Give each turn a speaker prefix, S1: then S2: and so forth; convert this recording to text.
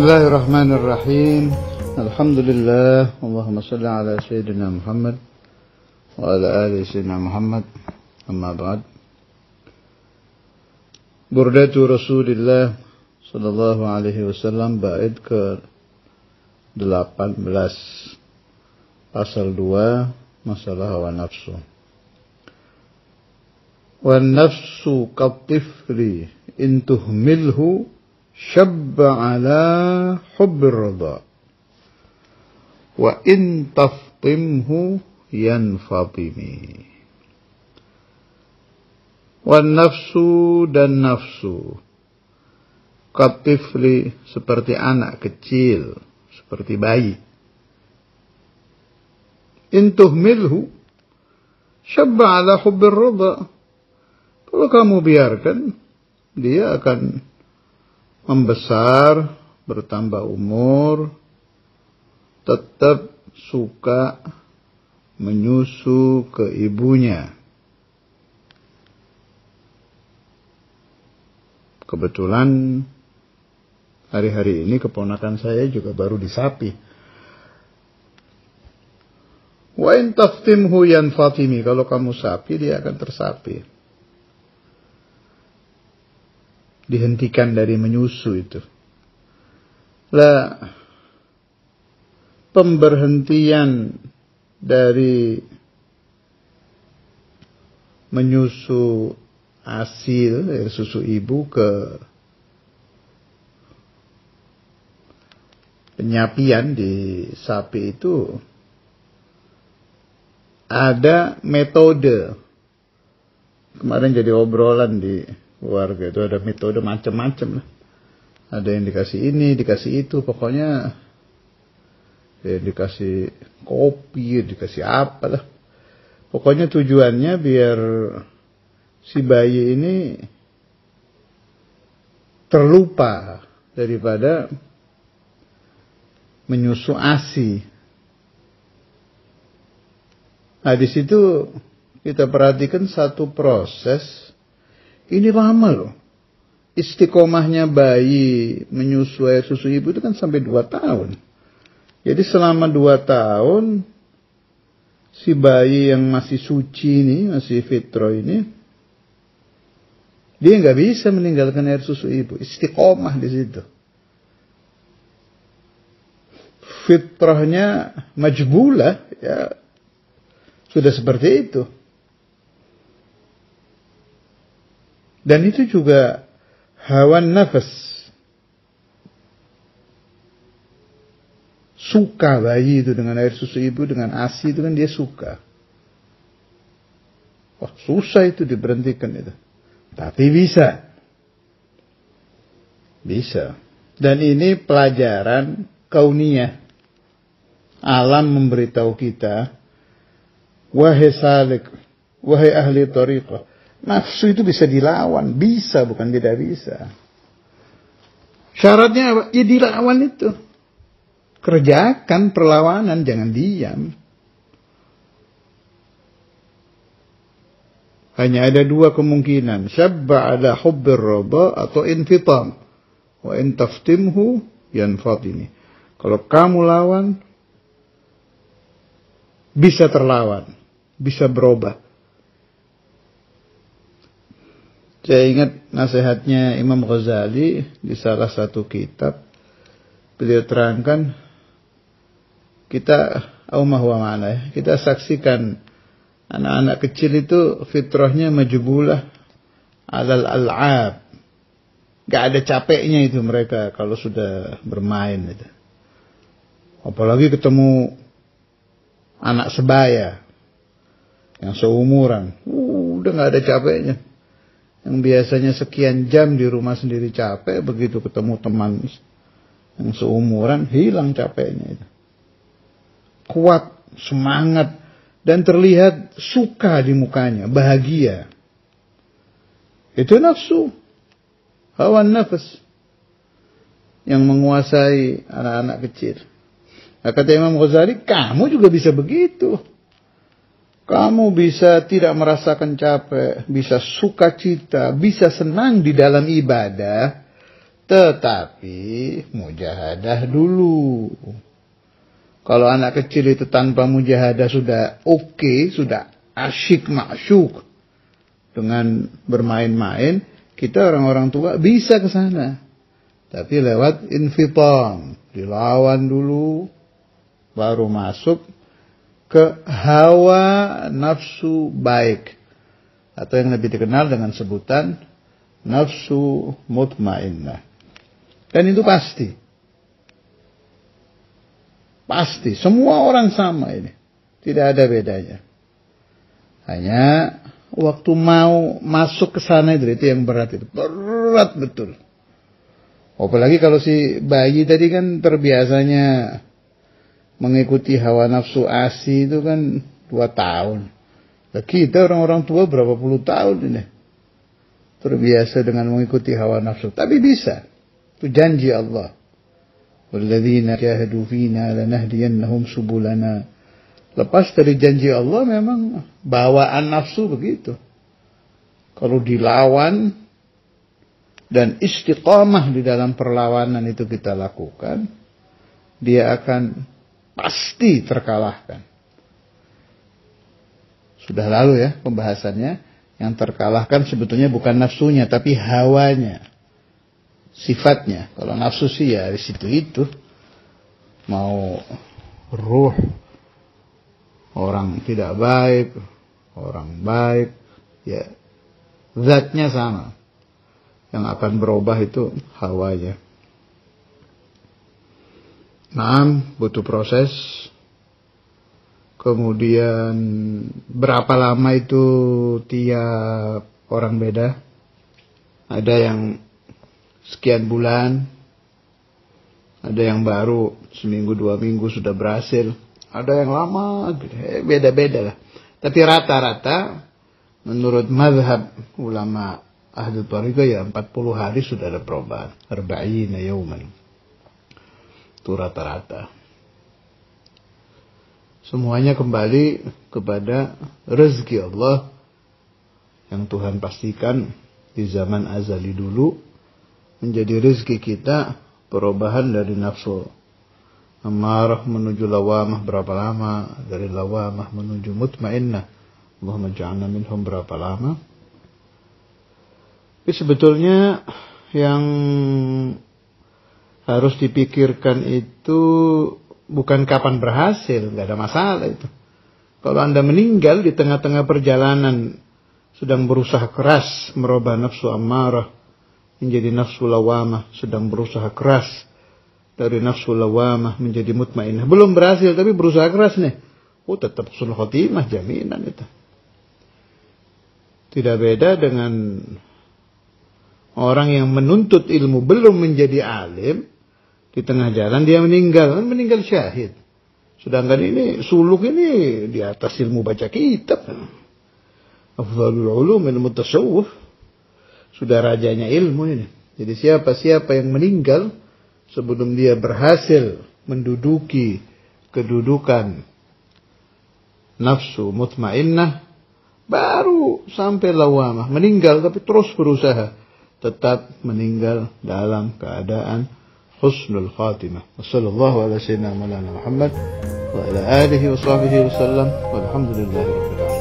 S1: Bismillahirrahmanirrahim. Alhamdulillah. Allahumma salli ala Sayyidina Muhammad wa ala ali Sayyidina Muhammad. Amma ba'd. Burdatu Rasulillah sallallahu alaihi wasallam bait ke 18, pasal 2, masalah hawa nafsu. Wan nafsu katifli in tuhmilhu syabba ala hubbir rida wa in taftimhu yanfatimi. Wan nafsu, dan nafsu, katifli, seperti anak kecil, seperti bayi. In tuhmilhu syabba ala hubbir rida, kalau kamu biarkan, dia akan membesar, bertambah umur, tetap suka menyusu ke ibunya. Kebetulan hari-hari ini keponakan saya juga baru disapi. Wa in taftimhu yanfatimi, kalau kamu sapi dia akan tersapi. Dihentikan dari menyusu itu. Lah, pemberhentian dari menyusu asil, susu ibu, ke penyapian di sapi itu ada metode. Kemarin jadi obrolan di keluarga itu, ada metode macam-macam lah. Ada yang dikasih ini, dikasih itu, pokoknya ya, dikasih kopi, dikasih apa lah. Pokoknya tujuannya biar si bayi ini terlupa daripada menyusu ASI. Nah, di situ kita perhatikan satu proses. Ini lama loh. Istiqomahnya bayi menyusu air susu ibu itu kan sampai 2 tahun. Jadi selama 2 tahun, si bayi yang masih suci ini, masih fitro ini, dia nggak bisa meninggalkan air susu ibu. Istiqomah di situ. Fitrahnya majbulah, ya sudah seperti itu. Dan itu juga hawan nafas. Suka bayi itu dengan air susu ibu, dengan ASI itu kan dia suka. Wah, susah itu diberhentikan itu. Tapi bisa. Bisa. Dan ini pelajaran kauniyah. Alam memberitahu kita, wahai salik, wahai ahli tariqah, nafsu itu bisa dilawan. Bisa, bukan tidak bisa. Syaratnya apa? Ya dilawan itu. Kerjakan perlawanan, jangan diam. Hanya ada 2 kemungkinan. Syabba ala hubbir rida atau infitam. Wa in taftimhu yanfatimi. Kalau kamu lawan, bisa terlawan. Bisa berubah. Saya ingat nasihatnya Imam Ghazali di salah satu kitab. Beliau terangkan, kita kita saksikan anak-anak kecil itu fitrahnya majbulah alal al'ab. Gak ada capeknya itu mereka kalau sudah bermain itu. Apalagi ketemu anak sebaya yang seumuran, udah gak ada capeknya. Yang biasanya sekian jam di rumah sendiri capek, begitu ketemu teman yang seumuran, hilang capeknya itu. Kuat, semangat, dan terlihat suka di mukanya, bahagia. Itu nafsu, hawa nafas, yang menguasai anak-anak kecil. Nah, kata Imam Ghazali, kamu juga bisa begitu. Kamu bisa tidak merasakan capek, bisa sukacita, bisa senang di dalam ibadah, Tetapi mujahadah dulu. Kalau anak kecil itu tanpa mujahadah sudah oke, sudah asyik masyuk dengan bermain-main, kita orang-orang tua bisa ke sana. Tapi lewat infitam, dilawan dulu, baru masuk ke hawa nafsu baik. Atau yang lebih dikenal dengan sebutan nafsu mutmainnah. Dan itu pasti. Pasti. Semua orang sama ini. Tidak ada bedanya. Hanya waktu mau masuk ke sana itu yang berat itu. Berat betul. Apalagi kalau si bayi tadi kan terbiasanya mengikuti hawa nafsu asi itu kan 2 tahun. Nah, kita orang-orang tua berapa puluh tahun ini. Terbiasa dengan mengikuti hawa nafsu. Tapi bisa. Itu janji Allah. Walladzina jahadu fina lanahdiyannahum subulana. Lepas dari janji Allah memang bawaan nafsu begitu. Kalau dilawan dan istiqamah di dalam perlawanan itu kita lakukan, dia akan pasti terkalahkan. Sudah lalu ya pembahasannya. Yang terkalahkan sebetulnya bukan nafsunya, tapi hawanya. Sifatnya. Kalau nafsu sih ya di situ itu. Mau ruh orang tidak baik, orang baik, ya zatnya sama. Yang akan berubah itu hawanya. Nah, butuh proses. Kemudian berapa lama itu tiap orang beda. Ada yang sekian bulan. Ada yang baru seminggu 2 minggu sudah berhasil. Ada yang lama, beda-beda lah. Tapi rata-rata menurut mazhab ulama ahli thariqah ya 40 hari sudah ada perubahan. 40 yauman. Itu rata-rata. Semuanya kembali kepada rezeki Allah yang Tuhan pastikan di zaman azali dulu menjadi rezeki kita. Perubahan dari nafsu amarah menuju lawamah berapa lama, dari lawamah menuju mutmainnah Allahumma ja'alna minhum berapa lama. Tapi sebetulnya yang harus dipikirkan itu bukan kapan berhasil, nggak ada masalah itu. Kalau Anda meninggal di tengah-tengah perjalanan sedang berusaha keras merubah nafsu amarah menjadi nafsu lawamah, sedang berusaha keras dari nafsu lawamah menjadi mutmainnah. Belum berhasil tapi berusaha keras nih. Oh, tetap husnul khotimah, jaminan itu. Tidak beda dengan orang yang menuntut ilmu belum menjadi alim. Di tengah jalan dia meninggal. Kan meninggal syahid. Sedangkan ini suluk ini di atas ilmu baca kitab. Afdhalul ulum ilmu tasawuf. Sudah rajanya ilmu ini. Jadi siapa-siapa yang meninggal sebelum dia berhasil menduduki kedudukan nafsu mutmainnah, baru sampai lawamah. Meninggal tapi terus berusaha. Tetap meninggal dalam keadaan husnul khatimah. Wassallallahu ala sayyidina Muhammad wa ala alihi wa sahbihi wasallam. Walhamdulillahi rabbil alamin.